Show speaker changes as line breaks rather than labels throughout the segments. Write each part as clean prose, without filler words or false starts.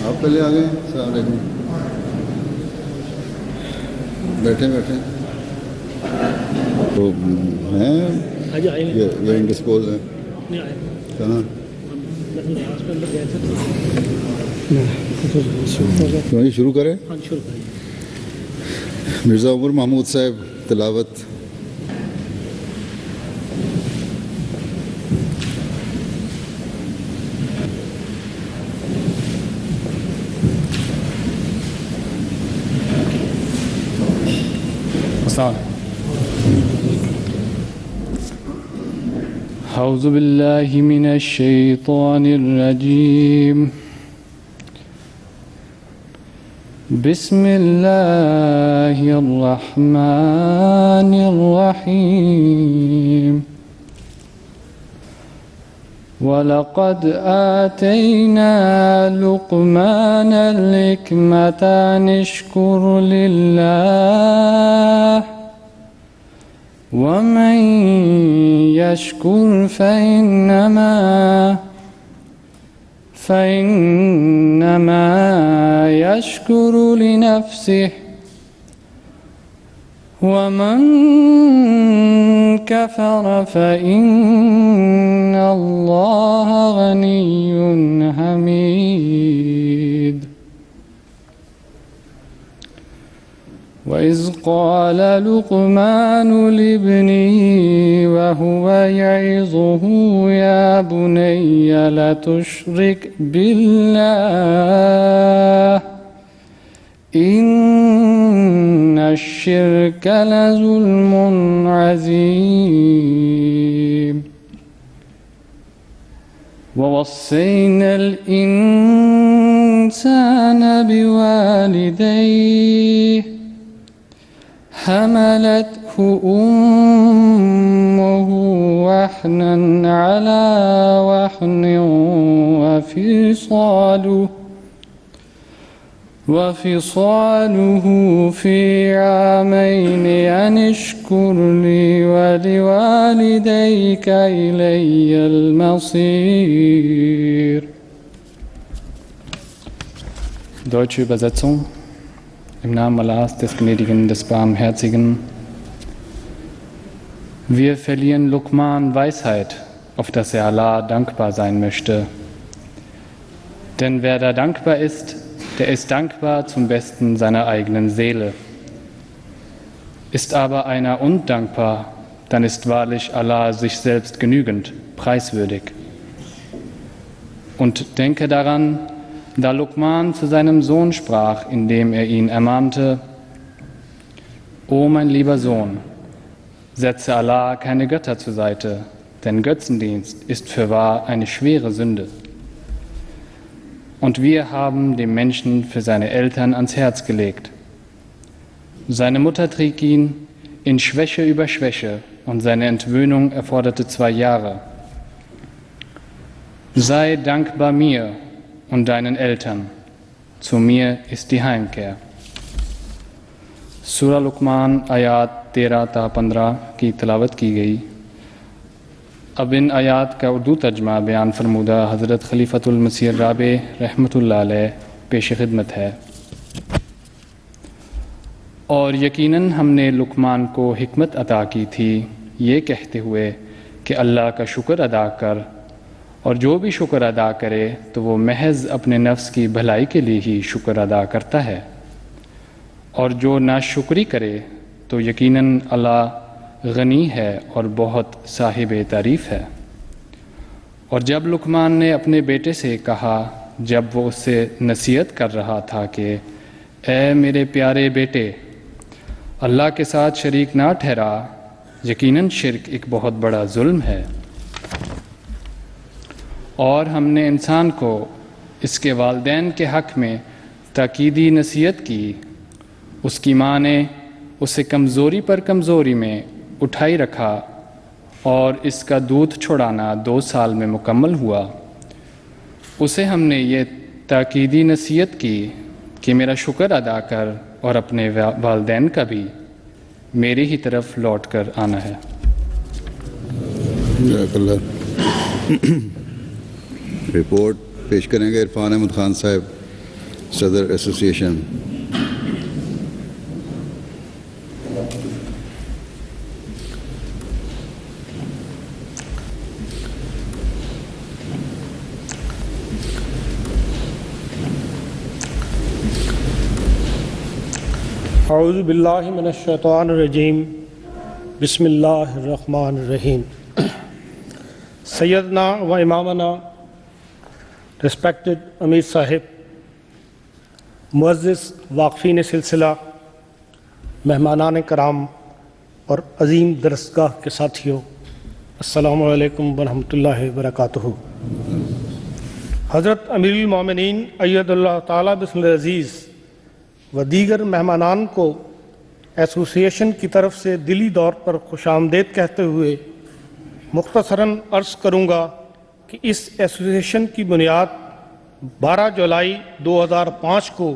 آپ پہلے آ گئے. السلام علیکم. بیٹھے تو ہیں یہ انڈسپوز ہیں. کہاں شروع کریں؟ مرزا عمر محمود صاحب تلاوت.
أعوذ بالله من الشيطان الرجيم. بسم الله الرحمن الرحيم. ولقد آتينا لقمان الحكمة أن اشكر لله ومن يشكر فإنما يشكر لنفسه ومن كفر فإن الله غني حميد. وإذ قال لقمان لابنه وهو يعظه يا بني لا تشرك بالله إن الشرك لظلم عظيم. ووصينا الإنسان بوالديه حملته أمه وحنا على وحن وفصاله في عامين أن اشكر لي ولوالديك إلي المصير. Deutsche Übersetzung. Im Namen Allahs, des Gnädigen, des Barmherzigen. Wir verliehen Luqman Weisheit, auf dass er Allah dankbar sein möchte. Denn wer da dankbar ist, der ist dankbar zum Besten seiner eigenen Seele. Ist aber einer undankbar, dann ist wahrlich Allah sich selbst genügend, preiswürdig. Und denke daran, da Luqman zu seinem Sohn sprach, indem er ihn ermahnte: O mein lieber Sohn, setze Allah keine Götter zur Seite, denn Götzendienst ist fürwahr eine schwere Sünde. Und wir haben dem Menschen für seine Eltern ans Herz gelegt. Seine Mutter trieb ihn in Schwäche über Schwäche und seine Entwöhnung erforderte 2 Jahre. Sei dankbar mir und deinen Eltern. Zu mir ist die Heimkehr. سورہ لقمان آیات 13 تا 15 کی تلاوت کی گئی. اب ان آیات کا اردو ترجمہ بیان فرمودہ حضرت خلیفۃ المسیح الرابع رحمۃ اللہ علیہ پیش خدمت ہے. اور یقیناً ہم نے لقمان کو حکمت عطا کی تھی یہ کہتے ہوئے کہ اللہ کا شکر ادا کر، اور جو بھی شکر ادا کرے تو وہ محض اپنے نفس کی بھلائی کے لیے ہی شکر ادا کرتا ہے، اور جو ناشکری کرے تو یقیناً اللہ غنی ہے اور بہت صاحب تعریف ہے. اور جب لقمان نے اپنے بیٹے سے کہا جب وہ اس سے نصیحت کر رہا تھا کہ اے میرے پیارے بیٹے، اللہ کے ساتھ شریک نہ ٹھہرا، یقیناً شرک ایک بہت بڑا ظلم ہے. اور ہم نے انسان کو اس کے والدین کے حق میں تاکیدی نصیحت کی. اس کی ماں نے اسے کمزوری پر کمزوری میں اٹھائی رکھا اور اس کا دودھ چھڑانا 2 سال میں مکمل ہوا. اسے ہم نے یہ تاکیدی نصیحت کی کہ میرا شکر ادا کر اور اپنے والدین کا بھی، میری ہی طرف لوٹ کر آنا ہے.
جزاک اللہ۔ رپورٹ پیش کریں گے عرفان احمد خان صاحب، صدر ایسوسیشن۔
اعوذ باللہ من الشیطان الرجیم، بسم اللہ الرحمن الرحیم۔ سیدنا و امامنا ریسپیکٹڈ امیر صاحب، معزز واقفین سلسلہ، مہمانان کرام اور عظیم درسگاہ کے ساتھیوں، السلام علیکم ورحمۃ اللہ وبرکاتہ۔ حضرت امیر المومنین اید اللہ تعالیٰ بسم العزیز و دیگر مہمانان کو ایسوسیشن کی طرف سے دلی طور پر خوش آمدید کہتے ہوئے مختصراً عرض کروں گا کہ اس ایسوسیشن کی بنیاد 12 جولائی 2005 کو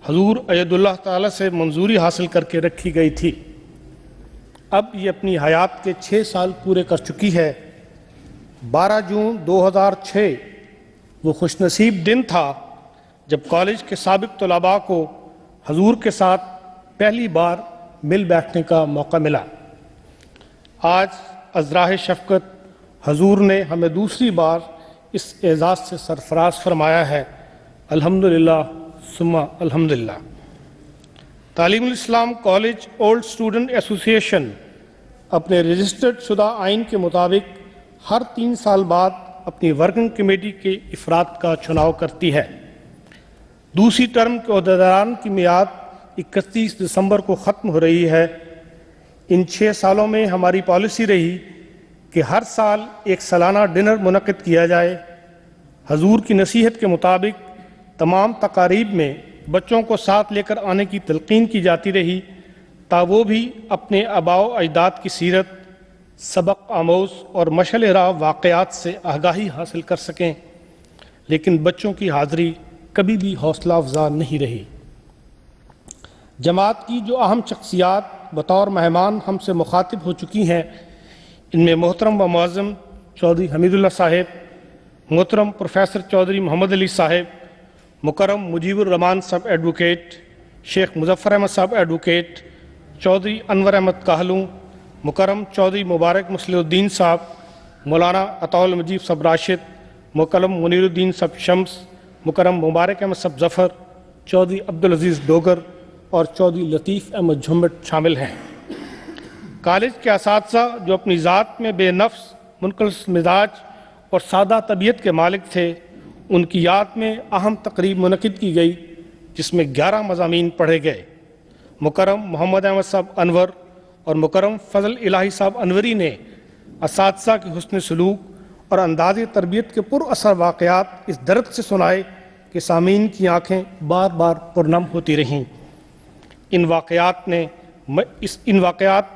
حضور اید اللہ تعالیٰ سے منظوری حاصل کر کے رکھی گئی تھی۔ اب یہ اپنی حیات کے 6 سال پورے کر چکی ہے۔ 12 جون 2006 وہ خوش نصیب دن تھا جب کالج کے سابق طلباء کو حضور کے ساتھ پہلی بار مل بیٹھنے کا موقع ملا۔ آج ازراہ شفقت حضور نے ہمیں دوسری بار اس اعزاز سے سرفراز فرمایا ہے، الحمدللہ ثم الحمدللہ۔ تعلیم الاسلام کالج اولڈ اسٹوڈنٹ ایسوسیشن اپنے رجسٹرڈ شدہ آئین کے مطابق ہر 3 سال بعد اپنی ورکنگ کمیٹی کے افراد کا چناؤ کرتی ہے۔ دوسری ٹرم کے عہدیداران کی میعاد 31 دسمبر کو ختم ہو رہی ہے۔ ان 6 سالوں میں ہماری پالیسی رہی کہ ہر سال ایک سالانہ ڈنر منعقد کیا جائے۔ حضور کی نصیحت کے مطابق تمام تقاریب میں بچوں کو ساتھ لے کر آنے کی تلقین کی جاتی رہی تا وہ بھی اپنے آباء و اجداد کی سیرت، سبق آموز اور مشعل راہ واقعات سے آگاہی حاصل کر سکیں، لیکن بچوں کی حاضری کبھی بھی حوصلہ افزا نہیں رہی۔ جماعت کی جو اہم شخصیات بطور مہمان ہم سے مخاطب ہو چکی ہیں، ان میں محترم و معظم چودھری حمید اللہ صاحب، محترم پروفیسر چودھری محمد علی صاحب، مکرم مجیب الرحمان صاحب ایڈوکیٹ، شیخ مظفر احمد صاحب ایڈوکیٹ، چودھری انور احمد کاہلوں، مکرم چودھری مبارک مصلح الدین صاحب، مولانا عطاء المجید صاحب راشد، مکرم منیر الدین صاحب شمس، مکرم مبارک احمد صاحب ظفر، چودھری عبدالعزیز ڈوگر اور چودھری لطیف احمد جھمٹ شامل ہیں۔ کالج کے اساتذہ جو اپنی ذات میں بے نفس، منقلس مزاج اور سادہ طبیعت کے مالک تھے، ان کی یاد میں اہم تقریب منعقد کی گئی جس میں 11 مضامین پڑھے گئے۔ مکرم محمد احمد صاحب انور اور مکرم فضل الہی صاحب انوری نے اساتذہ کے حسن سلوک اور انداز تربیت کے پر اثر واقعات اس درد سے سنائے کہ سامعین کی آنکھیں بار بار پرنم ہوتی رہیں۔ ان واقعات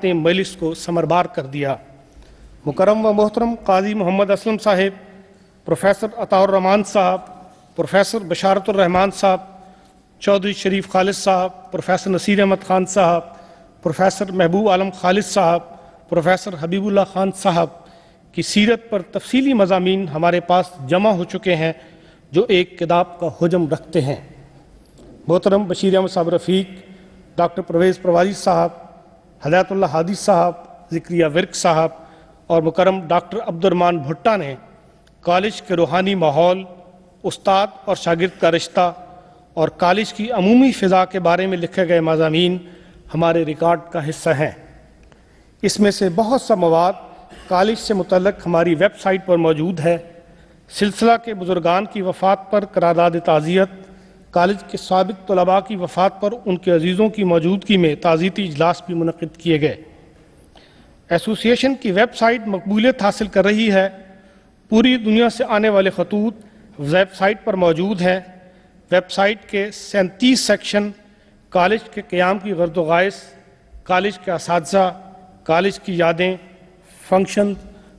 نے مجلس کو ثمربار کر دیا۔ مکرم و محترم قاضی محمد اسلم صاحب، پروفیسر عطاء الرحمان صاحب، پروفیسر بشارت الرحمان صاحب، چودھری شریف خالد صاحب، پروفیسر نصیر احمد خان صاحب، پروفیسر محبوب عالم خالد صاحب، پروفیسر حبیب اللہ خان صاحب کی سیرت پر تفصیلی مضامین ہمارے پاس جمع ہو چکے ہیں جو ایک کتاب کا حجم رکھتے ہیں۔ محترم بشیر احمد صاحب رفیق، ڈاکٹر پرویز پروازی صاحب، ہدایت اللہ ہادی صاحب، ذکریہ ورک صاحب اور مکرم ڈاکٹر عبدالرحمان بھٹا نے کالج کے روحانی ماحول، استاد اور شاگرد کا رشتہ اور کالج کی عمومی فضا کے بارے میں لکھے گئے مضامین ہمارے ریکارڈ کا حصہ ہیں۔ اس میں سے بہت سا مواد کالج سے متعلق ہماری ویب سائٹ پر موجود ہے۔ سلسلہ کے بزرگان کی وفات پر قرارداد تعزیت، کالج کے سابق طلباء کی وفات پر ان کے عزیزوں کی موجودگی میں تعزیتی اجلاس بھی منعقد کیے گئے۔ ایسوسیشن کی ویب سائٹ مقبولیت حاصل کر رہی ہے۔ پوری دنیا سے آنے والے خطوط ویب سائٹ پر موجود ہیں۔ ویب سائٹ کے 37 سیکشن کالج کے قیام کی غرض و غائز، کالج کے اساتذہ، کالج کی یادیں، فنکشن،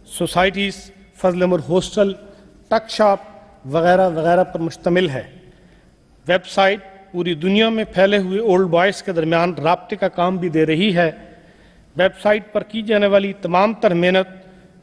سوسائٹیز، فضل عمر ہاسٹل، ٹک شاپ وغیرہ وغیرہ پر مشتمل ہے۔ ویب سائٹ پوری دنیا میں پھیلے ہوئے اولڈ بوائز کے درمیان رابطے کا کام بھی دے رہی ہے۔ ویب سائٹ پر کی جانے والی تمام تر محنت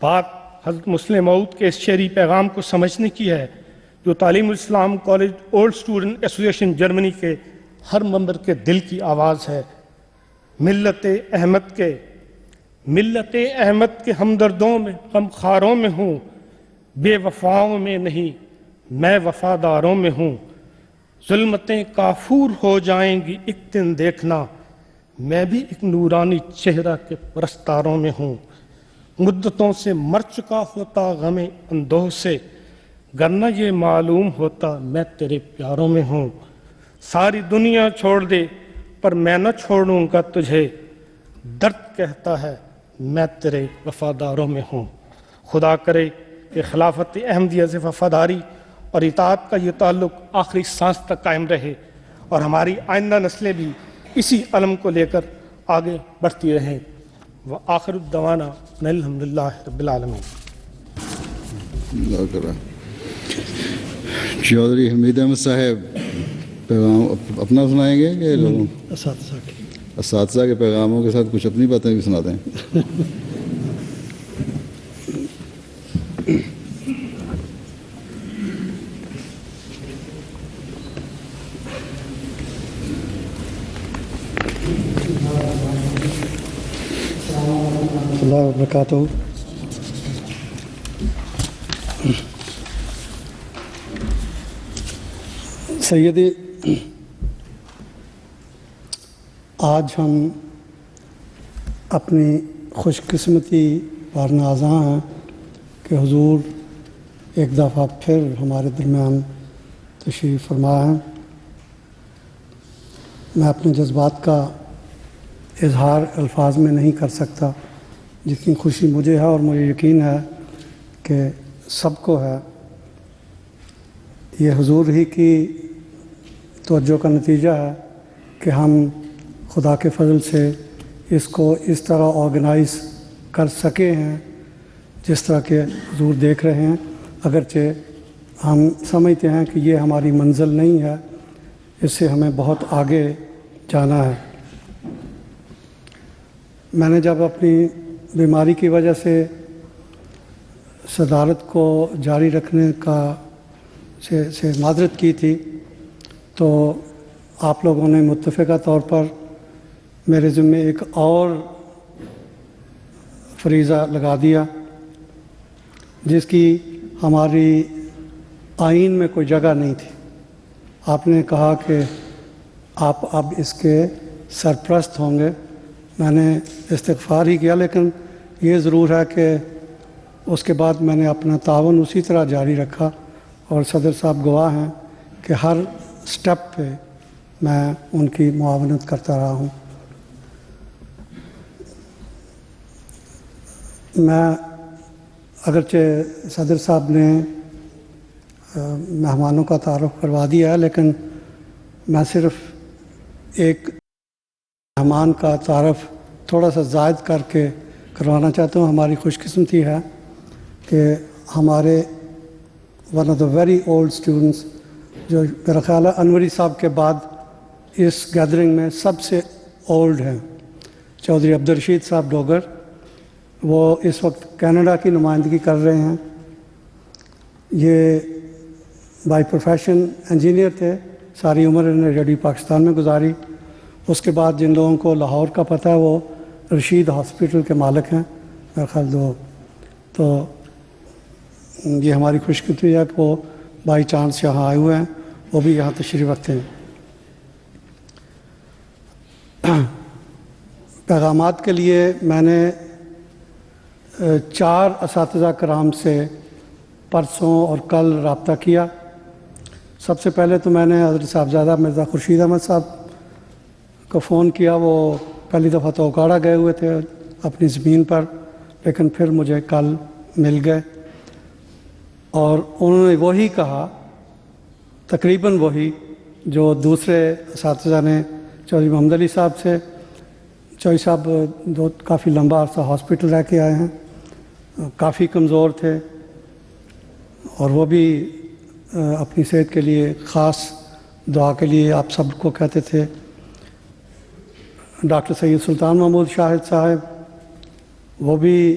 بات حضرت مسلم موعود کے اس شعری پیغام کو سمجھنے کی ہے جو تعلیم الاسلام college old student association Germany کے ہر ممبر کے دل کی آواز ہے۔ ملت احمد کے ہمدردوں میں غمخواروں میں ہوں، بے وفاؤں میں نہیں میں وفاداروں میں ہوں۔ ظلمتیں کافور ہو جائیں گی ایک دن دیکھنا، میں بھی ایک نورانی چہرہ کے پرستاروں میں ہوں۔ مدتوں سے مر چکا ہوتا غم اندوہ سے، گرنہ یہ معلوم ہوتا میں تیرے پیاروں میں ہوں۔ ساری دنیا چھوڑ دے پر میں نہ چھوڑوں گا تجھے، درد کہتا ہے میں تیرے وفاداروں میں ہوں۔ خدا کرے کہ خلافت احمدیہ سے وفاداری اور اطاعت کا یہ تعلق آخری سانس تک قائم رہے اور ہماری آئندہ نسلیں بھی اسی علم کو لے کر آگے بڑھتی رہیں۔ وآخر الدعوانا ان الحمدللہ رب العالمین۔
اللہ کرا۔ چودھری حمید احمد صاحب پیغام اپنا سنائیں گے کہ لوگوں اساتذہ کے پیغاموں کے ساتھ کچھ اپنی باتیں بھی سناتے ہیں؟
اللہ وبرکاتہ۔ سیدی، آج ہم اپنی خوش قسمتی پر نازاں ہیں کہ حضور ایک دفعہ پھر ہمارے درمیان تشریف فرما ہے۔ میں اپنے جذبات کا اظہار الفاظ میں نہیں کر سکتا، جتنی خوشی مجھے ہے اور مجھے یقین ہے کہ سب کو ہے۔ یہ حضور ہی کی توجہ کا نتیجہ ہے کہ ہم خدا کے فضل سے اس کو اس طرح آرگنائز کر سکے ہیں جس طرح کہ حضور دیکھ رہے ہیں، اگرچہ ہم سمجھتے ہیں کہ یہ ہماری منزل نہیں ہے، اس سے ہمیں بہت آگے جانا ہے۔ میں نے جب اپنی بیماری کی وجہ سے صدارت کو جاری رکھنے سے معذرت کی تھی تو آپ لوگوں نے متفقہ طور پر میرے ذمے ایک اور فریضہ لگا دیا جس کی ہماری آئین میں کوئی جگہ نہیں تھی۔ آپ نے کہا کہ آپ اب اس کے سرپرست ہوں گے۔ میں نے استغفار ہی کیا، لیکن یہ ضرور ہے کہ اس کے بعد میں نے اپنا تعاون اسی طرح جاری رکھا، اور صدر صاحب گواہ ہیں کہ ہر سٹیپ پہ میں ان کی معاونت کرتا رہا ہوں۔ میں اگرچہ صدر صاحب نے مہمانوں کا تعارف کروا دیا ہے، لیکن میں صرف ایک مہمان کا تعارف تھوڑا سا زائد کر کے کروانا چاہتا ہوں۔ ہماری خوش قسمتی ہے کہ ہمارے one of the very old students, جو میرا خیال ہے انوری صاحب کے بعد اس گیدرنگ میں سب سے اولڈ ہیں، چودھری عبدالرشید صاحب ڈوگر، وہ اس وقت کینیڈا کی نمائندگی کر رہے ہیں۔ یہ بائی پروفیشن انجینئر تھے، ساری عمر انہوں نے ریڈیو پاکستان میں گزاری۔ اس کے بعد جن لوگوں کو لاہور کا پتہ ہے وہ رشید ہاسپٹل کے مالک ہیں، میرا خیال تو یہ ہماری خوش قسمتی ہے کہ وہ بائی چانس یہاں آئے ہوئے ہیں، وہ بھی یہاں تشریف رکھتے ہیں۔ پیغامات کے لیے میں نے 4 اساتذہ کرام سے پرسوں اور کل رابطہ کیا۔ سب سے پہلے تو میں نے حضرت صاحبزادہ مرزا خورشید احمد صاحب کو فون کیا۔ وہ پہلی دفعہ تو اوکاڑا گئے ہوئے تھے اپنی زمین پر، لیکن پھر مجھے کل مل گئے، اور انہوں نے وہی کہا، تقریباً وہی جو دوسرے اساتذہ نے چودھری محمد علی صاحب سے۔ چودھری صاحب کافی لمبا عرصہ ہاسپٹل رہ کے آئے ہیں، کافی کمزور تھے، اور وہ بھی اپنی صحت کے لیے خاص دعا کے لیے آپ سب کو کہتے تھے۔ ڈاکٹر سید سلطان محمود شاہد صاحب، وہ بھی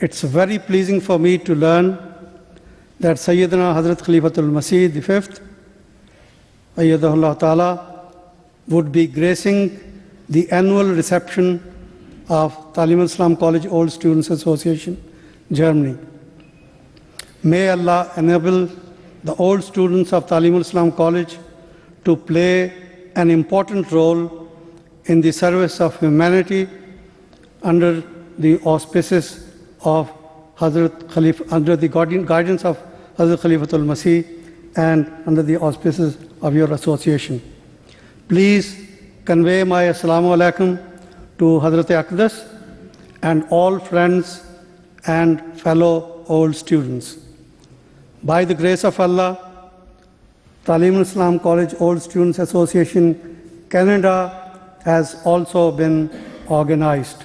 It's very pleasing for me to learn that Sayyidina Hazrat Khalifatul Masih the Fifth, Ayyadahullah Ta'ala, would be gracing the annual reception of Talim Islam College Old Students Association, Germany. May Allah enable the old students of Talim Islam College to play an important role in the service of humanity under the auspices of Hazrat Khalif, under the guidance of Hazrat Khalifatul Masih and under the auspices of your association. Please convey my Assalamu Alaikum to Hazrat Aqdas and all friends and fellow old students. By the grace of Allah, Talim Islam College Old Students Association Canada has also been organized.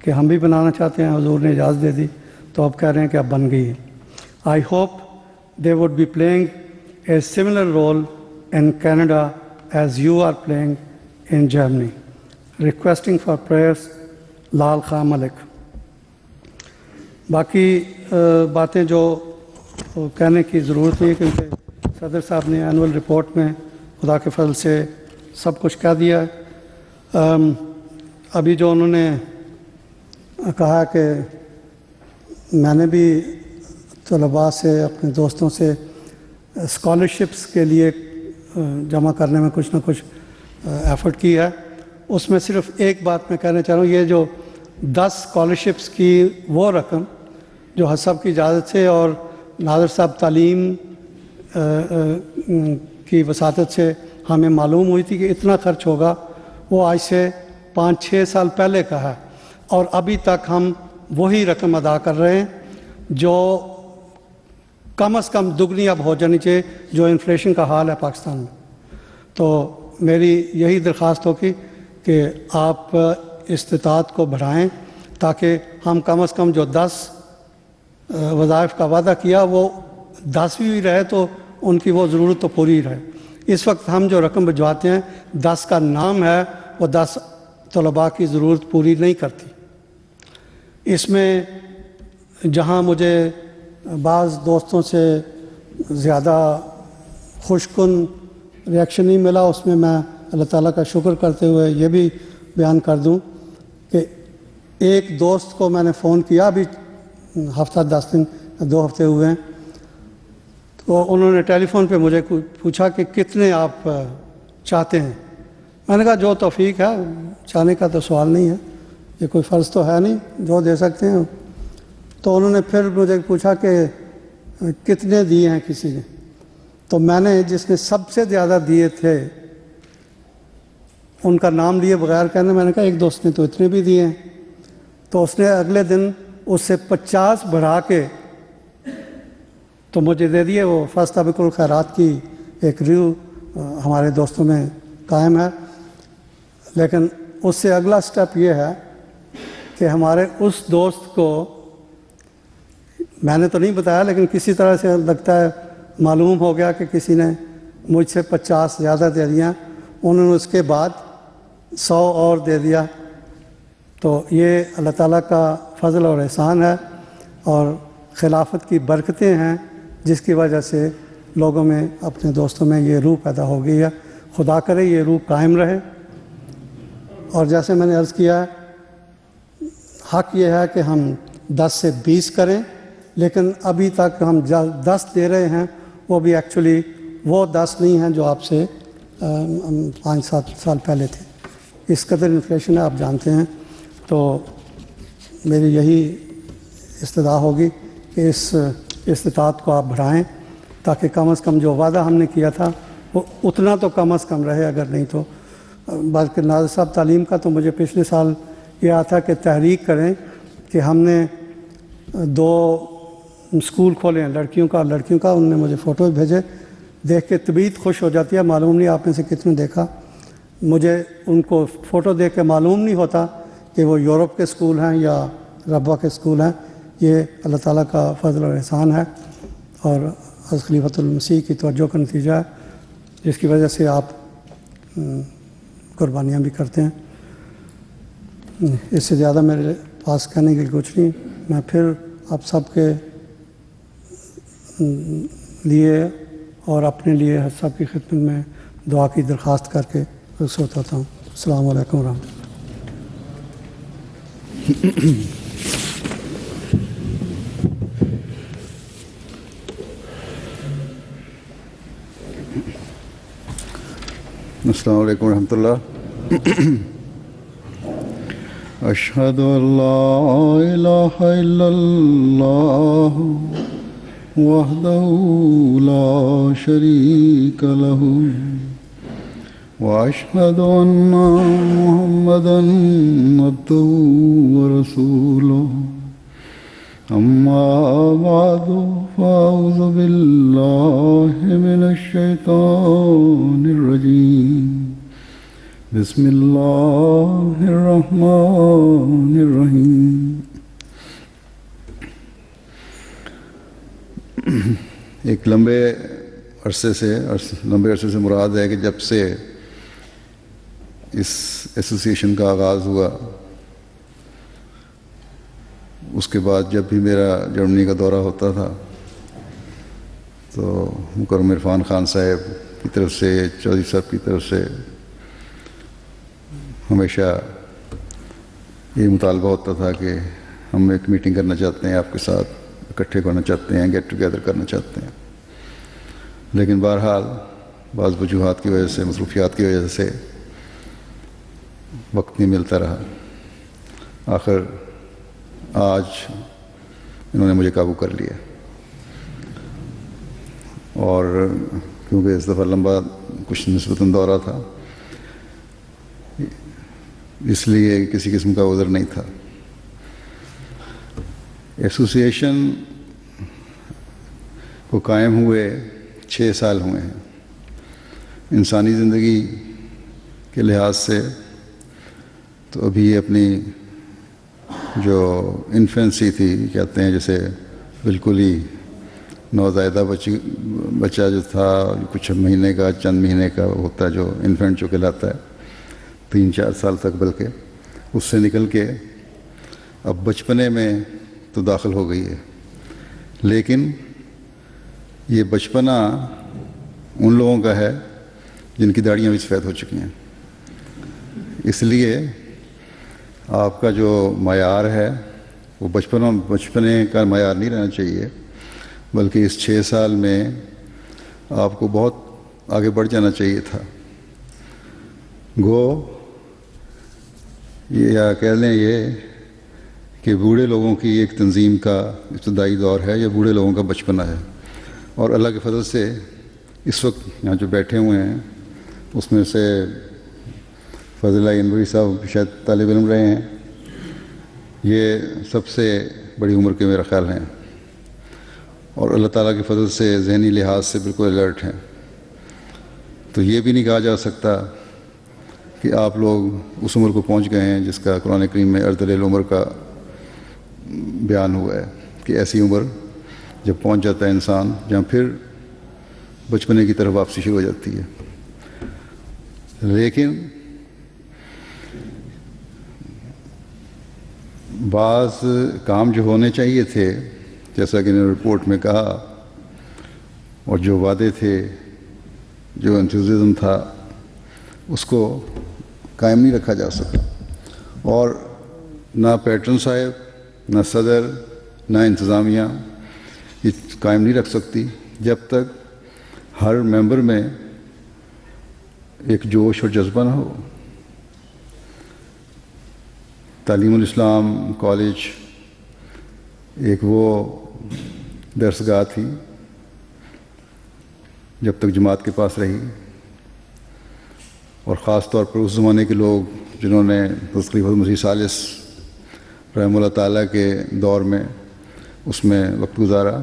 کہ ہم بھی بنانا چاہتے ہیں, حضور نے اجازت دے دی تو اب کہہ رہے ہیں کہ اب بن گئی ہے. I hope they would be playing a similar role in Canada as you are playing in Germany. Requesting for prayers, لال خان ملک. باقی باتیں جو کہنے کی ضرورت نہیں کیونکہ صدر صاحب نے اینول رپورٹ میں خدا کے فضل سے سب کچھ کہہ دیا ہے. ابھی جو انہوں نے کہا کہ میں نے بھی طلباء سے, اپنے دوستوں سے اسکالرشپس کے لیے جمع کرنے میں کچھ نہ کچھ ایفرٹ کی ہے, اس میں صرف ایک بات میں کہنا چاہ رہا ہوں, یہ جو 10 اسکالرشپس کی وہ رقم جو حج صاحب کی اجازت سے اور ناظر صاحب تعلیم کی وساطت سے ہمیں معلوم ہوئی تھی کہ اتنا خرچ ہوگا, وہ آج سے 5-6 سال پہلے کا ہے اور ابھی تک ہم وہی رقم ادا کر رہے ہیں جو کم از کم دگنی اب ہو جانی چاہیے جو انفلیشن کا حال ہے پاکستان میں. تو میری یہی درخواست ہوگی کہ آپ استطاعت کو بڑھائیں تاکہ ہم کم از کم جو 10 وظائف کا وعدہ کیا وہ 10 بھی رہے تو ان کی وہ ضرورت تو پوری رہے. اس وقت ہم جو رقم بھجواتے ہیں 10 کا نام ہے, وہ 10 طلباء کی ضرورت پوری نہیں کرتی. اس میں جہاں مجھے بعض دوستوں سے زیادہ خوش کن ریاکشن نہیں ملا, اس میں میں اللہ تعالیٰ کا شکر کرتے ہوئے یہ بھی بیان کر دوں کہ ایک دوست کو میں نے فون کیا ابھی ہفتہ 10 دن 2 ہفتے ہوئے ہیں, تو انہوں نے ٹیلی فون پہ مجھے پوچھا کہ کتنے آپ چاہتے ہیں. میں نے کہا جو توفیق ہے, چاہنے کا تو سوال نہیں ہے, یہ کوئی فرض تو ہے نہیں, جو دے سکتے ہیں. تو انہوں نے پھر مجھے پوچھا کہ کتنے دیے ہیں کسی نے, تو میں نے جس نے سب سے زیادہ دیے تھے ان کا نام لیے بغیر کہنے, میں نے کہا ایک دوست نے تو اتنے بھی دیے ہیں. تو اس نے اگلے دن اس سے 50 بڑھا کے تو مجھے دے دیے. وہ فرسٹ طبق الخیرات کی ایک ریو ہمارے دوستوں میں قائم ہے, لیکن اس سے اگلا سٹیپ یہ ہے کہ ہمارے اس دوست کو میں نے تو نہیں بتایا لیکن کسی طرح سے لگتا ہے معلوم ہو گیا کہ کسی نے مجھ سے 50 زیادہ دے دیا, انہوں نے اس کے بعد 100 اور دے دیا. تو یہ اللہ تعالیٰ کا فضل اور احسان ہے اور خلافت کی برکتیں ہیں جس کی وجہ سے لوگوں میں, اپنے دوستوں میں یہ روح پیدا ہو گئی ہے. خدا کرے یہ روح قائم رہے. اور جیسے میں نے عرض کیا حق یہ ہے کہ ہم 10 سے 20 کریں, لیکن ابھی تک ہم 10 دے رہے ہیں, وہ بھی ایکچولی وہ 10 نہیں ہیں جو آپ سے 5-7 سال پہلے تھے. اس قدر انفلیشن ہے, آپ جانتے ہیں. تو میری یہی استدعا ہوگی کہ اس استطاعت کو آپ بڑھائیں تاکہ کم از کم جو وعدہ ہم نے کیا تھا وہ اتنا تو کم از کم رہے, اگر نہیں تو. بلکہ ناظر صاحب تعلیم کا تو مجھے پچھلے سال یہ آیا تھا کہ تحریک کریں کہ ہم نے 2 اسکول کھولے ہیں, لڑکیوں کا اور لڑکیوں کا. انہوں نے مجھے فوٹوز بھیجے, دیکھ کے طبیعت خوش ہو جاتی ہے. معلوم نہیں آپ میں سے کتنے دیکھا, مجھے ان کو فوٹو دیکھ کے معلوم نہیں ہوتا کہ وہ یورپ کے اسکول ہیں یا ربوہ کے اسکول ہیں. یہ اللہ تعالیٰ کا فضل اور احسان ہے اور حضرت خلیفۃ المسیح کی توجہ کا نتیجہ ہے جس کی وجہ سے آپ قربانیاں بھی کرتے ہیں. اس سے زیادہ میرے پاس کہنے کے کچھ نہیں. میں پھر آپ سب کے لیے اور اپنے لیے سب کی خدمت میں دعا کی درخواست کر کے رخصت ہوتا ہوں. السلام علیکم ورحمۃ اللہ.
السلام علیکم ورحمۃ اللہ. اشہد ان لا الہ الا اللہ وحدہ لا شریک لہ واشہد ان محمدا عبدہ ورسولہ. اما بعد فاعوذ باللہ من الشیطان الرجیم. بسم اللہ الرحمن الرحیم. ایک لمبے عرصے سے مراد ہے کہ جب سے اس ایسوسیشن کا آغاز ہوا، اس کے بعد جب بھی میرا جرمنی کا دورہ ہوتا تھا تو مکرم عرفان خان صاحب کی طرف سے، چودھری صاحب کی طرف سے ہمیشہ یہ مطالبہ ہوتا تھا کہ ہم ایک میٹنگ کرنا چاہتے ہیں، آپ کے ساتھ اکٹھے کرنا چاہتے ہیں، گیٹ ٹوگیدر کرنا چاہتے ہیں. لیکن بہرحال بعض وجوہات کی وجہ سے، مصروفیات کی وجہ سے وقت نہیں ملتا رہا. آخر آج انہوں نے مجھے قابو کر لیا، اور کیونکہ اس دفعہ لمبا کچھ نسبتاً دورہ تھا، اس لیے کسی قسم کا عذر نہیں تھا. ایسوسیشن کو قائم ہوئے 6 سال ہوئے ہیں. انسانی زندگی کے لحاظ سے تو ابھی یہ اپنی جو انفینسی تھی کہتے ہیں، جیسے بالکل ہی نوزائیدہ بچہ جو تھا، کچھ مہینے کا، چند مہینے کا ہوتا ہے، جو انفینٹ جو کہلاتا ہے، 3-4 سال تک، بلکہ اس سے نکل کے اب بچپنے میں تو داخل ہو گئی ہے. لیکن یہ بچپنا ان لوگوں کا ہے جن کی داڑیاں بھی سفید ہو چکی ہیں. اس لیے آپ کا جو معیار ہے وہ بچپنے کا معیار نہیں رہنا چاہیے، بلکہ اس 6 سال میں آپ کو بہت آگے بڑھ جانا چاہیے تھا. گو یا کہہ لیں یہ کہ بوڑھے لوگوں کی ایک تنظیم کا ابتدائی دور ہے، یا بوڑھے لوگوں کا بچپنا ہے. اور اللہ کے فضل سے اس وقت یہاں جو بیٹھے ہوئے ہیں اس میں سے فضل انوری صاحب شاید طالب علم رہے ہیں، یہ سب سے بڑی عمر کے میرا خیال ہیں، اور اللہ تعالیٰ کے فضل سے ذہنی لحاظ سے بالکل الرٹ ہیں. تو یہ بھی نہیں کہا جا سکتا کہ آپ لوگ اس عمر کو پہنچ گئے ہیں جس کا قرآن کریم میں ارذل العمر کا بیان ہوا ہے، کہ ایسی عمر جب پہنچ جاتا ہے انسان جہاں پھر بچپنے کی طرف واپسی شروع ہو جاتی ہے. لیکن بعض کام جو ہونے چاہیے تھے، جیسا کہ انہوں نے رپورٹ میں کہا، اور جو وعدے تھے، جو انتھوزیزم تھا، اس کو قائم نہیں رکھا جا سکا. اور نہ پیٹرن صاحب، نہ صدر، نہ انتظامیہ یہ قائم نہیں رکھ سکتی جب تک ہر ممبر میں ایک جوش اور جذبہ نہ ہو. تعلیم الاسلام کالج ایک وہ درسگاہ تھی جب تک جماعت کے پاس رہی، اور خاص طور پر اس زمانے کے لوگ جنہوں نے خلیفۃ مسیح ثالث رحمہ اللہ تعالیٰ کے دور میں اس میں وقت گزارا،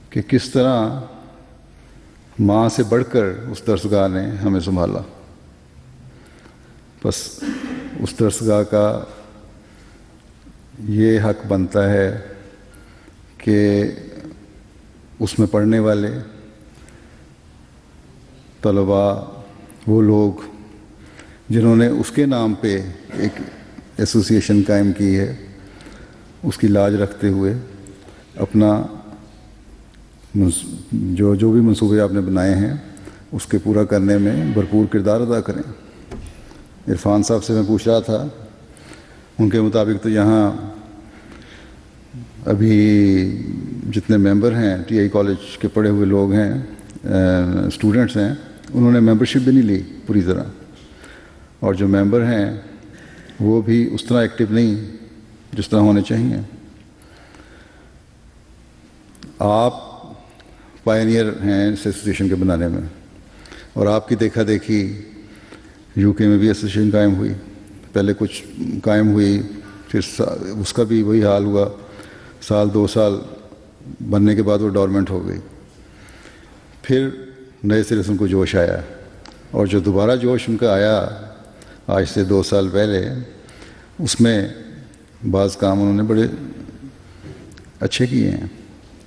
کہ کس طرح ماں سے بڑھ کر اس درسگاہ نے ہمیں سنبھالا. بس اس درسگاہ کا یہ حق بنتا ہے کہ اس میں پڑھنے والے طلباء، وہ لوگ جنہوں نے اس کے نام پہ ایک ایسوسیشن قائم کی ہے، اس کی لاج رکھتے ہوئے اپنا جو بھی منصوبے آپ نے بنائے ہیں اس کے پورا کرنے میں بھرپور کردار ادا کریں. عرفان صاحب سے میں پوچھ رہا تھا، ان کے مطابق تو یہاں ابھی جتنے ممبر ہیں ٹی آئی کالج کے پڑھے ہوئے لوگ ہیں، اسٹوڈنٹس ہیں، انہوں نے ممبرشپ بھی نہیں لی پوری طرح، اور جو ممبر ہیں وہ بھی اس طرح ایکٹیو نہیں جس طرح ہونے چاہیے. آپ پائنیئر ہیں اس ایسوسیشن کے بنانے میں، اور آپ کی دیکھا دیکھی یو کے میں بھی ایسوسیشن قائم ہوئی. پہلے کچھ قائم ہوئی، پھر اس کا بھی وہی حال ہوا، 1-2 سال بننے کے بعد وہ ڈورمنٹ ہو گئی. پھر نئے سرے سے ان کو جوش آیا اور جو دوبارہ جوش ان کا آیا آج سے 2 سال پہلے، اس میں بعض کام انہوں نے بڑے اچھے کیے ہیں.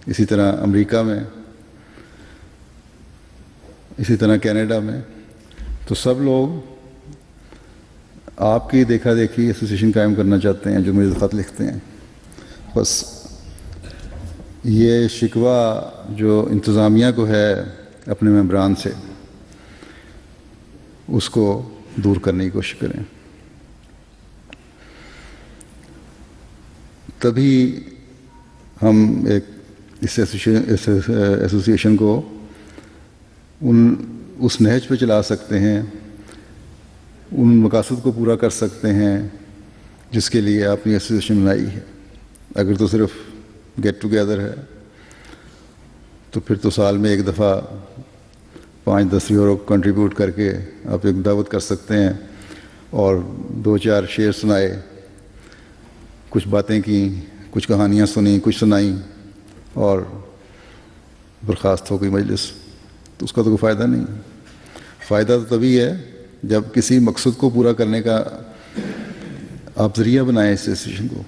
اسی طرح امریکہ میں، اسی طرح کینیڈا میں، تو سب لوگ آپ کی دیکھا دیکھی ایسوسیشن قائم کرنا چاہتے ہیں جو مجھے خط لکھتے ہیں. بس یہ شکوہ جو انتظامیہ کو ہے اپنے ممبران سے، اس کو دور کرنے کی کوشش کریں. تبھی ہم ایک اس ایسوسیشن کو اس نہج پہ چلا سکتے ہیں، ان مقاصد کو پورا کر سکتے ہیں جس کے لیے آپ نے ایسوسیشن بنائی ہے. اگر تو صرف گیٹ ٹوگیدر ہے تو پھر تو سال میں ایک دفعہ 5-10 یورو کنٹریبیوٹ کر کے آپ ایک دعوت کر سکتے ہیں اور 2-4 شعر سنائے، کچھ باتیں کیں، کچھ کہانیاں سنیں، کچھ سنائیں اور برخاست ہو گئی مجلس. تو اس کا تو کوئی فائدہ نہیں. فائدہ تو تبھی ہے جب کسی مقصد کو پورا کرنے کا آپ ذریعہ بنائیں اس ایسوسیشن کو،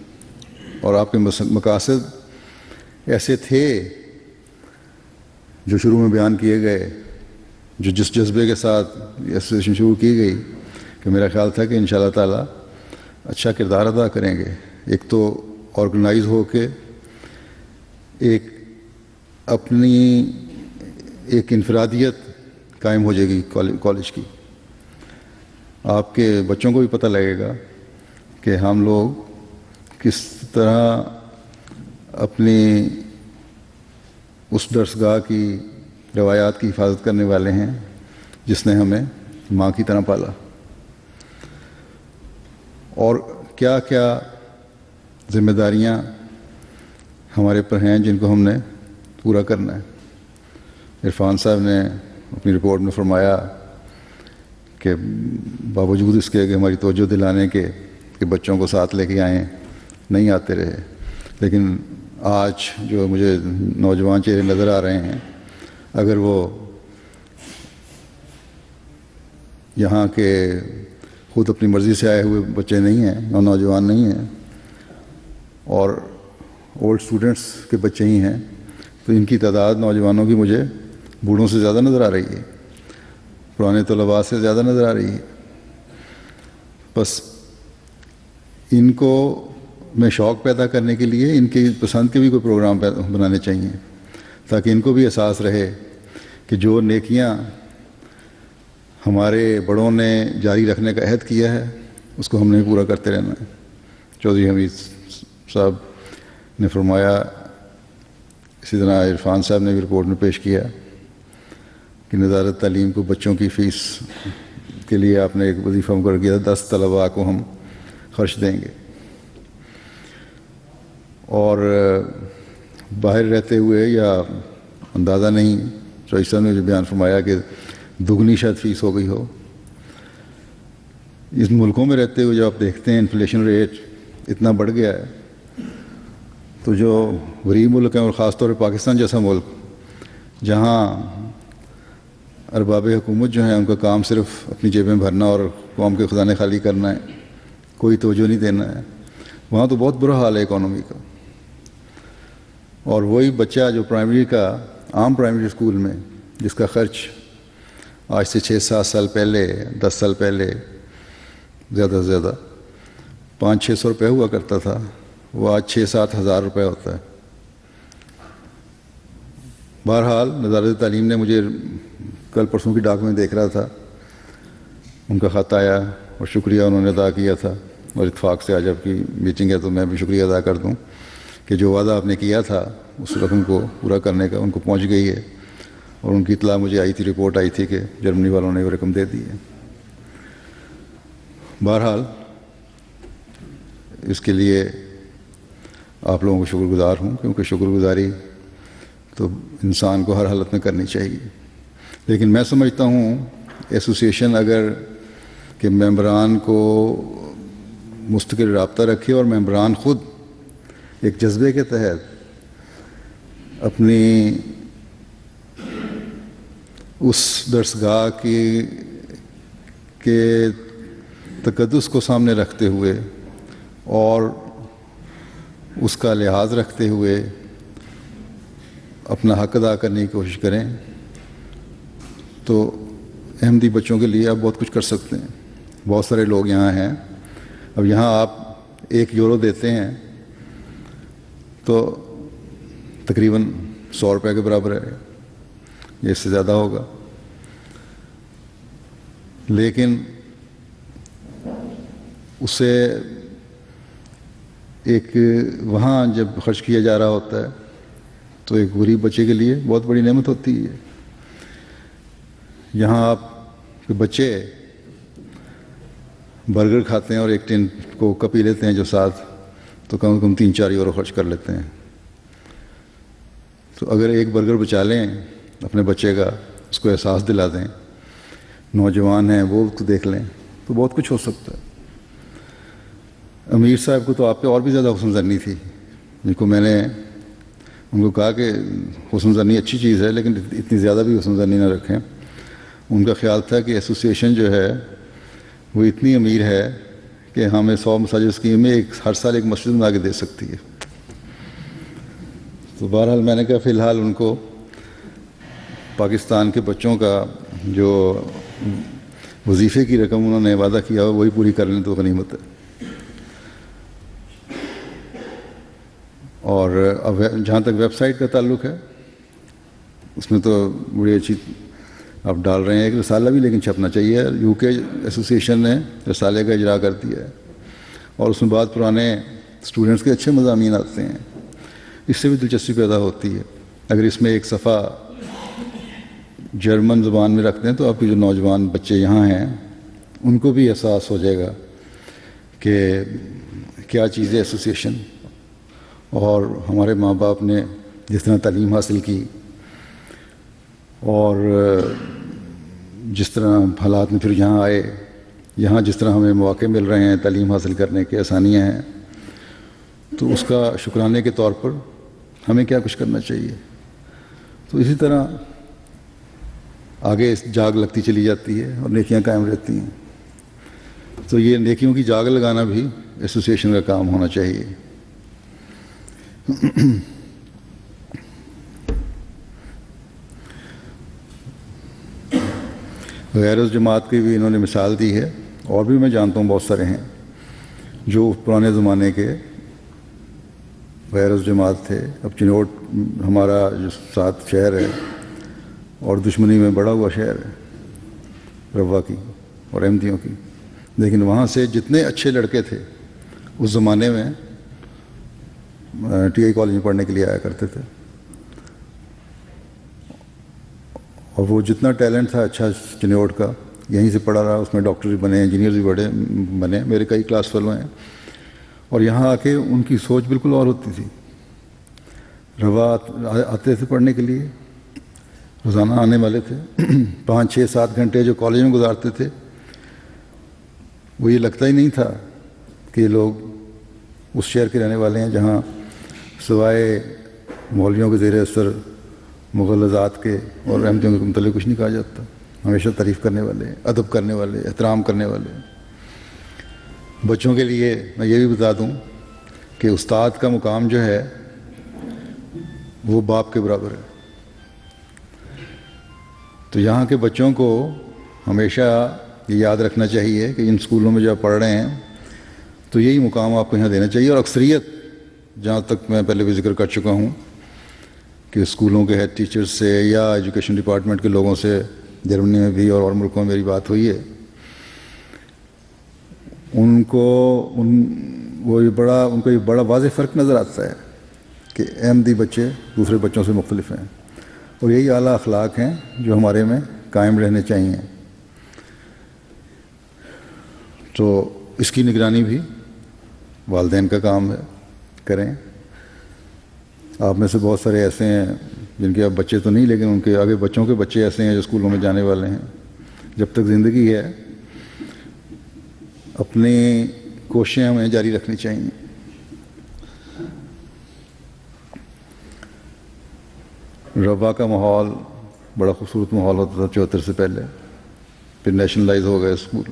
اور آپ کے مقاصد ایسے تھے جو شروع میں بیان کیے گئے، جو جس جذبے کے ساتھ ایسوسیشن شروع کی گئی کہ میرا خیال تھا کہ انشاءاللہ تعالی اچھا کردار ادا کریں گے. ایک تو آرگنائز ہو کے ایک اپنی ایک انفرادیت قائم ہو جائے گی کالج کی. آپ کے بچوں کو بھی پتہ لگے گا کہ ہم لوگ کس طرح اپنی اس درسگاہ کی روایات کی حفاظت کرنے والے ہیں جس نے ہمیں ماں کی طرح پالا، اور کیا کیا ذمہ داریاں ہمارے پر ہیں جن کو ہم نے پورا کرنا ہے. عرفان صاحب نے اپنی رپورٹ میں فرمایا کہ باوجود اس کے کہ ہماری توجہ دلانے کے کہ بچوں کو ساتھ لے کے آئیں، نہیں آتے رہے. لیکن آج جو مجھے نوجوان چہرے نظر آ رہے ہیں، اگر وہ یہاں کے خود اپنی مرضی سے آئے ہوئے بچے نہیں ہیں اور نوجوان نہیں ہیں، اور اولڈ اسٹوڈنٹس کے بچے ہی ہیں، تو ان کی تعداد نوجوانوں کی مجھے بوڑھوں سے زیادہ نظر آ رہی ہے، پرانے طلباء سے زیادہ نظر آ رہی ہے. بس ان کو میں شوق پیدا کرنے کے لیے ان کی پسند کے بھی کوئی پروگرام بنانے چاہیے، تاکہ ان کو بھی احساس رہے کہ جو نیکیاں ہمارے بڑوں نے جاری رکھنے کا عہد کیا ہے اس کو ہم نے پورا کرتے رہنا ہے. چودھری حمید صاحب نے فرمایا، اسی طرح عرفان صاحب نے بھی رپورٹ میں پیش کیا کہ وزارت تعلیم کو بچوں کی فیس کے لیے آپ نے ایک وظیفہ مقرر کیا تھا، 10 طلباء کو ہم خرچ دیں گے. اور باہر رہتے ہوئے یا اندازہ نہیں، چوہدری صاحب نے جو بیان فرمایا کہ دگنی شاید فیس ہو گئی ہو. اس ملکوں میں رہتے ہوئے جو آپ دیکھتے ہیں انفلیشن ریٹ اتنا بڑھ گیا ہے، تو جو غریب ملک ہیں اور خاص طور پہ پاکستان جیسا ملک جہاں ارباب حکومت جو ہیں ان کا کام صرف اپنی جیبیں بھرنا اور قوم کے خزانے خالی کرنا ہے، کوئی توجہ نہیں دینا ہے، وہاں تو بہت برا حال ہے اکانومی کا. اور وہی بچہ جو پرائمری کا عام پرائمری اسکول میں جس کا خرچ آج سے 6-7 سال پہلے 10 سال پہلے زیادہ سے زیادہ 500-600 روپے ہوا کرتا تھا، وہ آج 6-7 ہزار روپے ہوتا ہے. بہرحال وزارت تعلیم نے مجھے کل پرسوں کی ڈاک میں دیکھ رہا تھا، ان کا خط آیا اور شکریہ انہوں نے ادا کیا تھا، اور اتفاق سے آج آپ کی میٹنگ ہے تو میں بھی شکریہ ادا کر دوں کہ جو وعدہ آپ نے کیا تھا اس رقم کو پورا کرنے کا ان کو پہنچ گئی ہے، اور ان کی اطلاع مجھے آئی تھی، رپورٹ آئی تھی کہ جرمنی والوں نے وہ رقم دے دی ہے. بہرحال اس کے لیے آپ لوگوں کو شکر گزار ہوں، کیونکہ شکر گزاری تو انسان کو ہر حالت میں کرنی چاہیے. لیکن میں سمجھتا ہوں ایسوسیشن اگر کہ ممبران کو مستقل رابطہ رکھے اور ممبران خود ایک جذبے کے تحت اپنی اس درسگاہ کی کے تقدس کو سامنے رکھتے ہوئے اور اس کا لحاظ رکھتے ہوئے اپنا حق ادا کرنے کی کوشش کریں تو احمدی بچوں کے لیے آپ بہت کچھ کر سکتے ہیں. بہت سارے لوگ یہاں ہیں. اب یہاں آپ 1 یورو دیتے ہیں تو تقریباً 100 روپے کے برابر ہے, یہ اس سے زیادہ ہوگا. لیکن اسے ایک وہاں جب خرچ کیا جا رہا ہوتا ہے تو ایک غریب بچے کے لیے بہت بڑی نعمت ہوتی ہے. یہاں آپ کے بچے برگر کھاتے ہیں اور ایک ٹن کو پی لیتے ہیں جو ساتھ, تو کم از کم 3-4 یورو خرچ کر لیتے ہیں. تو اگر ایک برگر بچا لیں اپنے بچے کا, اس کو احساس دلا دیں, نوجوان ہیں وہ اس کو دیکھ لیں, تو بہت کچھ ہو سکتا ہے. امیر صاحب کو تو آپ پہ اور بھی زیادہ حسن زنی تھی, جن کو میں نے ان کو کہا کہ حسن زنی اچھی چیز ہے لیکن اتنی زیادہ بھی حسن زنی نہ رکھیں. ان کا خیال تھا کہ ایسوسیشن جو ہے وہ اتنی امیر ہے کہ ہمیں 100 مساجد اسکیم میں ہر سال ایک مسجد بنا کے دے سکتی ہے. تو بہرحال میں نے کہا فی الحال ان کو پاکستان کے بچوں کا جو وظیفے کی رقم انہوں نے وعدہ کیا وہی پوری کر لیں تو غنیمت ہے. اور اب جہاں تک ویب سائٹ کا تعلق ہے, اس میں تو بڑی اچھی آپ ڈال رہے ہیں ایک رسالہ بھی, لیکن چھپنا چاہیے. UK ایسوسیشن نے رسالے کا اجرا کر دیا ہے اور اس میں بعد پرانے اسٹوڈنٹس کے اچھے مضامین آتے ہیں. اس سے بھی دلچسپی پیدا ہوتی ہے. اگر اس میں ایک صفحہ جرمن زبان میں رکھتے ہیں تو آپ کے جو نوجوان بچے یہاں ہیں ان کو بھی احساس ہو جائے گا کہ کیا چیز ہے ایسوسیشن, اور ہمارے ماں باپ نے جس طرح تعلیم حاصل کی اور جس طرح حالات میں پھر یہاں آئے, یہاں جس طرح ہمیں مواقع مل رہے ہیں تعلیم حاصل کرنے کے, آسانیاں ہیں, تو اس کا شکرانے کے طور پر ہمیں کیا کچھ کرنا چاہیے. تو اسی طرح آگے جاگ لگتی چلی جاتی ہے اور نیکیاں قائم رہتی ہیں. تو یہ نیکیوں کی جاگ لگانا بھی ایسوسیشن کا کام ہونا چاہیے. غیر جماعت کی بھی انہوں نے مثال دی ہے, اور بھی میں جانتا ہوں بہت سارے ہیں جو پرانے زمانے کے غیر جماعت تھے. اب چنوٹ ہمارا جو ساتھ شہر ہے اور دشمنی میں بڑا ہوا شہر ہے روا کی اور احمدیوں کی, لیکن وہاں سے جتنے اچھے لڑکے تھے اس زمانے میں TI کالج میں پڑھنے کے لیے آیا کرتے تھے, اور وہ جتنا ٹیلنٹ تھا اچھا چنوٹ کا یہیں سے پڑھا رہا, اس میں ڈاکٹر بھی بنے, انجینئر بھی بنے, میرے کئی کلاس فیلو ہیں. اور یہاں آ کے ان کی سوچ بالکل اور ہوتی تھی. روا آتے تھے پڑھنے کے لیے, روزانہ آنے والے تھے, 5-6-7 گھنٹے جو کالج میں گزارتے تھے وہ یہ لگتا ہی نہیں تھا کہ یہ لوگ اس شہر کے رہنے والے ہیں جہاں سوائے مولویوں کے زیر اثر مغلظات کے اور احمدیوں کے متعلق کچھ نہیں کہا جاتا. ہمیشہ تعریف کرنے والے, ادب کرنے والے, احترام کرنے والے. بچوں کے لیے میں یہ بھی بتا دوں کہ استاد کا مقام جو ہے وہ باپ کے برابر ہے. تو یہاں کے بچوں کو ہمیشہ یہ یاد رکھنا چاہیے کہ ان اسکولوں میں جو آپ پڑھ رہے ہیں تو یہی مقام آپ کو یہاں دینا چاہیے. اور اکثریت, جہاں تک میں پہلے بھی ذکر کر چکا ہوں کہ اسکولوں کے ہیڈ ٹیچرز سے یا ایجوکیشن ڈپارٹمنٹ کے لوگوں سے جرمنی میں بھی اور ملکوں میں میری بات ہوئی ہے, ان کو یہ بڑا واضح فرق نظر آتا ہے کہ احمدی بچے دوسرے بچوں سے مختلف ہیں, اور یہی اعلیٰ اخلاق ہیں جو ہمارے میں قائم رہنے چاہیے. تو اس کی نگرانی بھی والدین کا کام ہے, کریں. آپ میں سے بہت سارے ایسے ہیں جن کے اب بچے تو نہیں, لیکن ان کے آگے بچوں کے بچے ایسے ہیں جو اسکولوں میں جانے والے ہیں. جب تک زندگی ہے اپنی کوششیں ہمیں جاری رکھنی چاہیے. روا کا ماحول بڑا خوبصورت ماحول ہوتا تھا 74 سے پہلے. پھر نیشنلائز ہو گئے اسکول.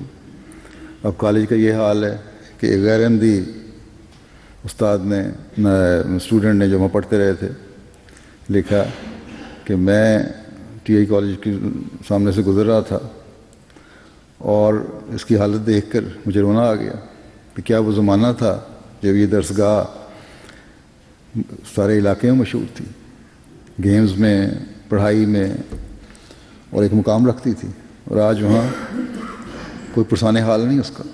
اب کالج کا یہ حال ہے کہ ایک غیر احمدی استاد نے اسٹوڈنٹ نے جو وہاں پڑھتے رہے تھے لکھا کہ میں ٹی آئی کالج کے سامنے سے گزر رہا تھا اور اس کی حالت دیکھ کر مجھے رونا آ گیا کہ کیا وہ زمانہ تھا جب یہ درسگاہ سارے علاقے میں مشہور تھی، گیمز میں، پڑھائی میں، اور ایک مقام رکھتی تھی، اور آج وہاں کوئی پرسان حال نہیں اس کا.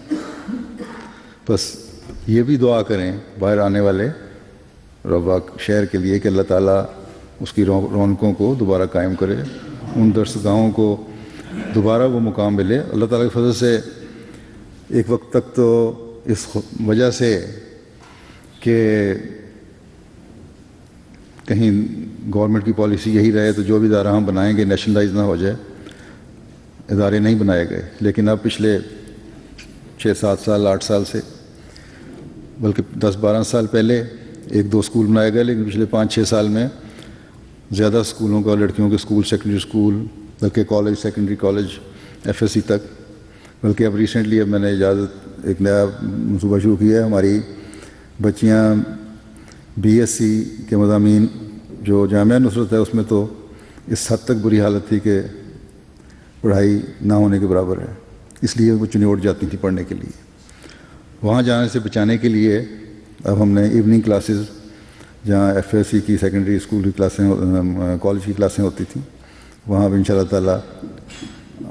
بس یہ بھی دعا کریں باہر آنے والے ربا شہر کے لیے کہ اللہ تعالیٰ اس کی رونقوں کو دوبارہ قائم کرے، ان درسگاہوں کو دوبارہ وہ مقام ملے. اللہ تعالیٰ کے فضل سے ایک وقت تک تو اس وجہ سے کہ کہیں گورنمنٹ کی پالیسی یہی رہے تو جو بھی ادارہ ہم بنائیں گے نیشنلائز نہ ہو جائے، ادارے نہیں بنائے گئے. لیکن اب پچھلے 6-7 سال 8 سال سے، بلکہ 10-12 سال پہلے 1-2 اسکول بنائے گئے، لیکن پچھلے 5-6 سال میں زیادہ اسکولوں کا، لڑکیوں کے اسکول، سیکنڈری اسکول، بلکہ college, secondary college, F S C تک. بلکہ اب ریسنٹلی میں نے اجازت ایک نیا منصوبہ شروع کیا ہے. ہماری بچیاں بی ایس سی کے مضامین جو جامعہ نصرت ہے اس میں تو اس حد تک بری حالت تھی کہ پڑھائی نہ ہونے کے برابر ہے، اس لیے وہ چنیوٹ جاتی تھی پڑھنے کے لیے. وہاں جانے سے بچانے کے لیے اب ہم نے ایوننگ کلاسز، جہاں ایف ایس سی کی، سیکنڈری اسکول کی کلاسیں، کالج کی کلاسیں ہوتی تھیں، وہاں اب ان شاء اللہ تعالیٰ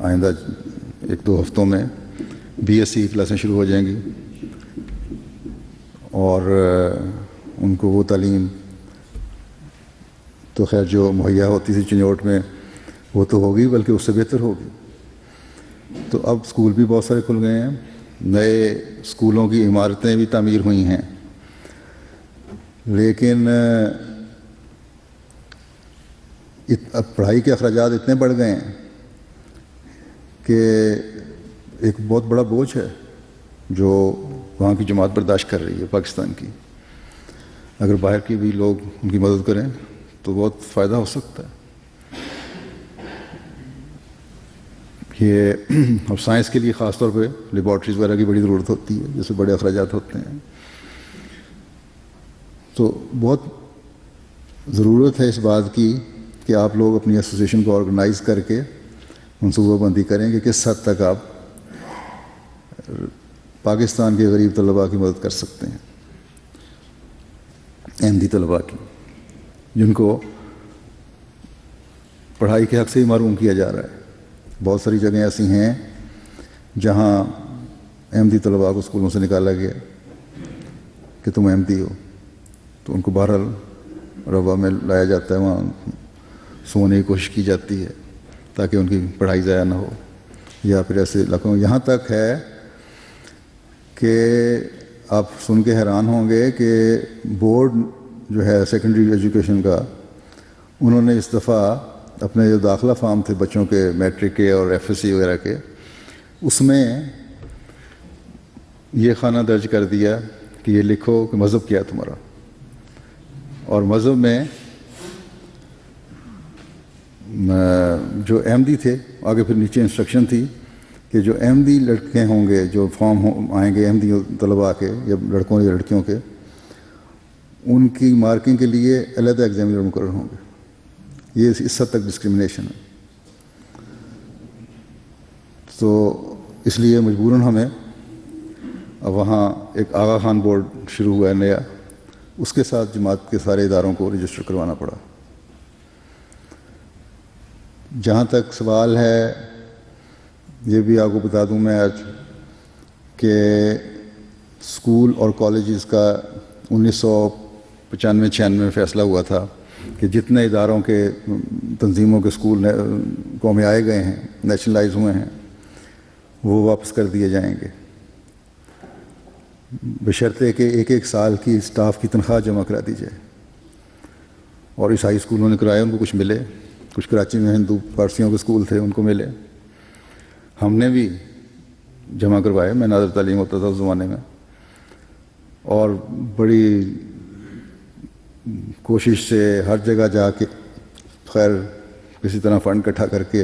آئندہ 1-2 ہفتوں میں بی ایس سی کی کلاسیں شروع ہو جائیں گی، اور ان کو وہ تعلیم تو خیر جو مہیا ہوتی تھی چنیوٹ میں وہ تو ہوگی، بلکہ اس سے بہتر ہوگی. تو اب اسکول بھی بہت سارے کھل گئے ہیں، نئے اسکولوں کی عمارتیں بھی تعمیر ہوئی ہیں، لیکن اب پڑھائی کے اخراجات اتنے بڑھ گئے ہیں کہ ایک بہت بڑا بوجھ ہے جو وہاں کی جماعت برداشت کر رہی ہے پاکستان کی. اگر باہر کی بھی لوگ ان کی مدد کریں تو بہت فائدہ ہو سکتا ہے. یہ اب سائنس کے لیے خاص طور پہ لیبارٹریز وغیرہ کی بڑی ضرورت ہوتی ہے، جس سے بڑے اخراجات ہوتے ہیں. تو بہت ضرورت ہے اس بات کی کہ آپ لوگ اپنی ایسوسیشن کو آرگنائز کر کے منصوبہ بندی کریں کہ کس حد تک آپ پاکستان کے غریب طلباء کی مدد کر سکتے ہیں، احمدی طلباء کی، جن کو پڑھائی کے حق سے ہی محروم کیا جا رہا ہے. بہت ساری جگہیں ایسی ہیں جہاں احمدی طلباء کو اسکولوں سے نکالا گیا کہ تم احمدی ہو، تو ان کو بہرحال روا میں لایا جاتا ہے، وہاں سونے کی کوشش کی جاتی ہے تاکہ ان کی پڑھائی ضائع نہ ہو. یا پھر ایسے علاقوں میں یہاں تک ہے کہ آپ سن کے حیران ہوں گے کہ بورڈ جو ہے سیکنڈری ایجوکیشن کا، انہوں نے اس دفعہ اپنے جو داخلہ فارم تھے بچوں کے میٹرک کے اور ایف ایس سی وغیرہ کے، اس میں یہ خانہ درج کر دیا کہ یہ لکھو کہ مذہب کیا ہے تمہارا. اور مذہب میں جو احمدی تھے، آگے پھر نیچے انسٹرکشن تھی کہ جو احمدی لڑکے ہوں گے، جو فارم آئیں گے احمدی طلباء کے یا لڑکوں یا لڑکیوں کے، ان کی مارکنگ کے لیے علیحدہ ایگزامینر مقرر ہوں گے. یہ اس حد تک ڈسکرمنیشن ہے. تو اس لیے مجبوراً ہمیں اب وہاں ایک آغا خان بورڈ شروع ہوا ہے نیا، اس کے ساتھ جماعت کے سارے اداروں کو رجسٹر کروانا پڑا. جہاں تک سوال ہے، یہ بھی آپ کو بتا دوں میں آج کہ اسکول اور کالجز کا 1995-96 میں فیصلہ ہوا تھا کہ جتنے اداروں کے تنظیموں کے اسکول قوم آئے گئے ہیں، نیشنلائز ہوئے ہیں، وہ واپس کر دیے جائیں گے، بشرطے کہ 1-1 سال کی اسٹاف کی تنخواہ جمع کرا دی جائے. اور عیسائی اسکولوں نے کرائے، ان کو کچھ ملے، کچھ کراچی میں ہندو پارسیوں کے اسکول تھے ان کو ملے. ہم نے بھی جمع کروائے، میں ناظر تعلیم ہوتا تھا اس زمانے میں، اور بڑی کوشش سے ہر جگہ جا کے خیر کسی طرح فنڈ اکٹھا کر کے